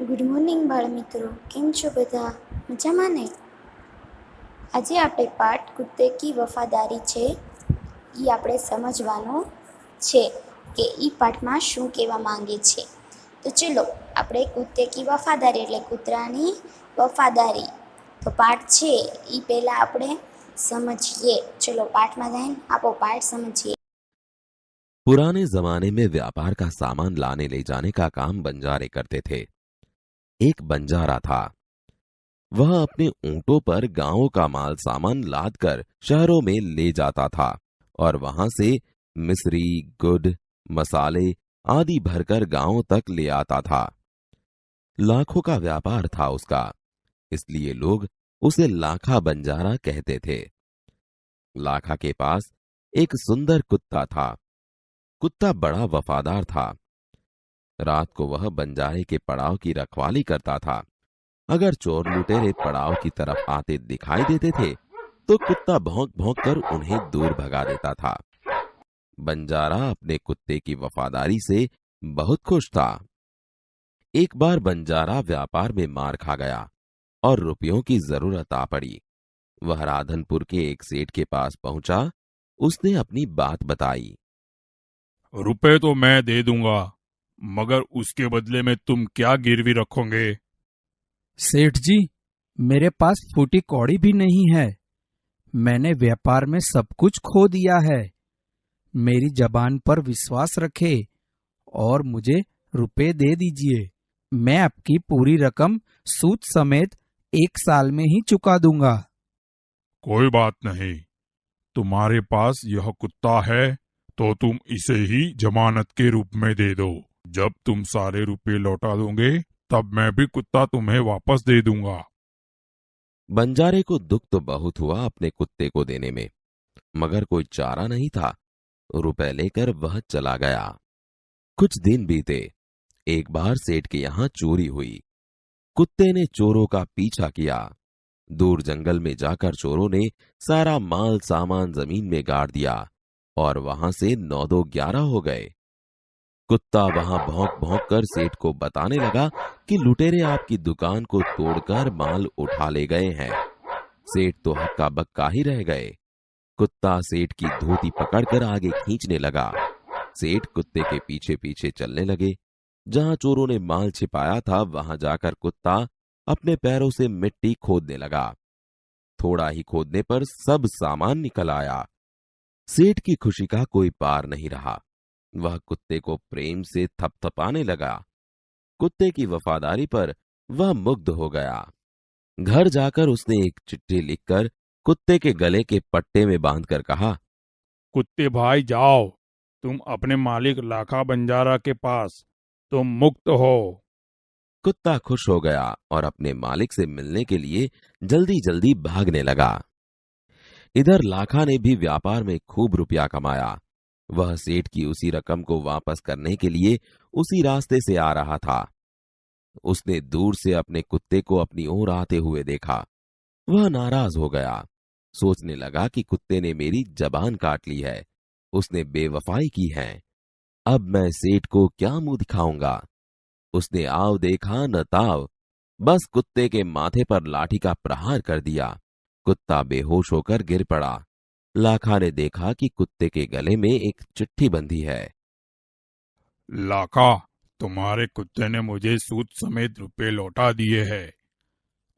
Good morning બાળ મિત્રો, કેમ છો બધા? મજામાં ને? આજે આપણે પાઠ કુત્તે કી વફાદારી છે એ આપણે સમજવાનો છે કે એ પાઠમાં શું કહેવા માંગે છે. તો ચલો આપણે કુત્તે કી વફાદારી એટલે કૂતરાની વફાદારી તો પાઠ છે એ પહેલાં આપણે समझिए. चलो पाठ में जाए आपो पाठ समझिए. पुराने जमाने में व्यापार का सामान लाने ले जाने का काम बंजारे करते थे। एक बंजारा था। वह अपने ऊंटों पर गांवों का माल सामान लादकर शहरों में ले जाता था और वहां से मिस्री, गुड़, मसाले आदि भरकर गांवों तक ले आता था। लाखों का व्यापार था उसका, इसलिए लोग उसे लाखा बंजारा कहते थे। लाखा के पास एक सुंदर कुत्ता था। कुत्ता बड़ा वफादार था। रात को वह बंजारे के पड़ाव की रखवाली करता था। अगर चोर लुटेरे पड़ाव की तरफ आते दिखाई देते थे तो कुत्ता भौंक भौंक कर उन्हें दूर भगा देता था। बंजारा अपने कुत्ते की वफादारी से बहुत खुश था। एक बार बंजारा व्यापार में मार खा गया और रुपयों की जरूरत आ पड़ी। वह राधनपुर के एक सेठ के पास पहुंचा। उसने अपनी बात बताई। रुपए तो मैं दे दूंगा, मगर उसके बदले में तुम क्या गिरवी रखोगे? सेठ जी, मेरे पास फूटी कौड़ी भी नहीं है। मैंने व्यापार में सब कुछ खो दिया है। मेरी जबान पर विश्वास रखे और मुझे रुपए दे दीजिए। मैं आपकी पूरी रकम सूद समेत 1 साल में ही चुका दूंगा। कोई बात नहीं, तुम्हारे पास यह कुत्ता है तो तुम इसे ही जमानत के रूप में दे दो। जब तुम सारे रुपए लौटा दोगे तब मैं भी कुत्ता तुम्हें वापस दे दूंगा। बंजारे को दुख तो बहुत हुआ अपने कुत्ते को देने में, मगर कोई चारा नहीं था। रुपए लेकर वह चला गया। कुछ दिन बीते। एक बार सेठ के यहां चोरी हुई। कुत्ते ने चोरों का पीछा किया। दूर जंगल में जाकर चोरों ने सारा माल सामान जमीन में गाड़ दिया और वहां से 9-2-11 हो गए। कुत्ता वहां भौंक भौंक कर सेठ को बताने लगा कि लुटेरे आपकी दुकान को तोड़कर माल उठा ले गए हैं। सेठ तो हक्का बक्का ही रह गए। कुत्ता सेठ की धोती पकड़कर आगे खींचने लगा। सेठ कुत्ते के पीछे पीछे चलने लगे। जहां चोरों ने माल छिपाया था वहां जाकर कुत्ता अपने पैरों से मिट्टी खोदने लगा। थोड़ा ही खोदने पर सब सामान निकल आया। सेठ की खुशी का कोई पार नहीं रहा। वह कुत्ते को प्रेम से थपथपाने लगा। कुत्ते की वफादारी पर वह मुग्ध हो गया। घर जाकर उसने एक चिट्ठी लिखकर कुत्ते के गले के पट्टे में बांधकर कहा, कुत्ते भाई जाओ, तुम अपने मालिक लाखा बंजारा के पास, तुम मुक्त हो। कुत्ता खुश हो गया और अपने मालिक से मिलने के लिए जल्दी जल्दी भागने लगा। इधर लाखा ने भी व्यापार में खूब रुपया कमाया। वह सेठ की उसी रकम को वापस करने के लिए उसी रास्ते से आ रहा था। उसने दूर से अपने कुत्ते को अपनी ओर आते हुए देखा। वह नाराज हो गया। सोचने लगा कि कुत्ते ने मेरी जबान काट ली है, उसने बेवफाई की है। अब मैं सेठ को क्या मुंह दिखाऊंगा। उसने आव देखा न ताव, बस कुत्ते के माथे पर लाठी का प्रहार कर दिया। कुत्ता बेहोश होकर गिर पड़ा। लाखा ने देखा कि कुत्ते के गले में एक चिट्ठी बंधी है। लाखा, तुम्हारे कुत्ते ने मुझे सूद समेत रुपए लौटा दिए हैं,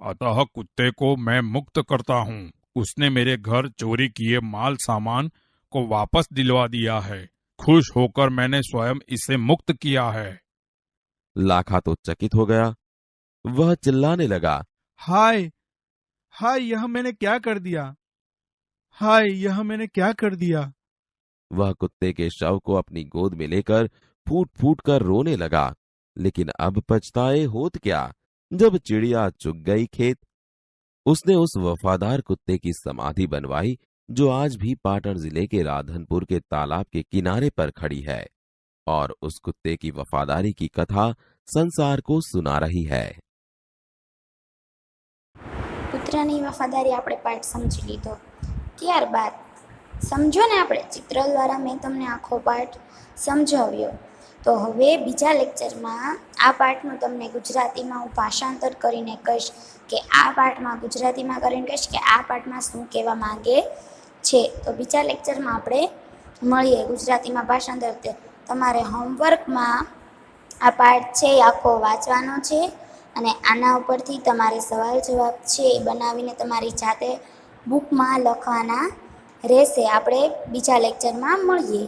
अतः कुत्ते को मैं मुक्त करता हूँ। उसने मेरे घर चोरी किए माल सामान को वापस दिलवा दिया है। खुश होकर मैंने स्वयं इसे मुक्त किया है। लाखा तो चकित हो गया। वह चिल्लाने लगा, हाय हाय, यह मैंने क्या कर दिया? हाय, यह मैंने क्या कर दिया? वह कुत्ते के शव को अपनी गोद में लेकर फूट फूट कर रोने लगा। लेकिन अब पछताए होत क्या, जब चिड़िया चुग गई खेत। उसने उस वफादार कुत्ते की समाधि बनवाई जो आज भी पाटन जिले के राधनपुर के तालाब के किनारे पर खड़ी है और उस कुत्ते की वफादारी की कथा संसार को सुना रही है। કૂતરાની વફાદારી આપણે પાઠ સમજી લીધો. ત્યારબાદ સમજો ને, આપણે ચિત્ર દ્વારા મેં તમને આખો પાઠ સમજાવ્યો. તો હવે બીજા લેક્ચરમાં આ પાઠનું તમને ગુજરાતીમાં હું ભાષાંતર કરીને કહીશ કે આ પાઠમાં ગુજરાતીમાં કરીને કહીશ કે આ પાઠમાં શું કહેવા માંગે છે. તો બીજા લેક્ચરમાં આપણે મળીએ ગુજરાતીમાં ભાષાંતર. તમારે હોમવર્કમાં આ પાઠ છે એ આખો વાંચવાનો છે અને આના ઉપરથી તમારે સવાલ જવાબ છે એ બનાવીને તમારી જાતે બુકમાં લખવાના રહેશે. આપણે બીજા લેક્ચરમાં મળીએ.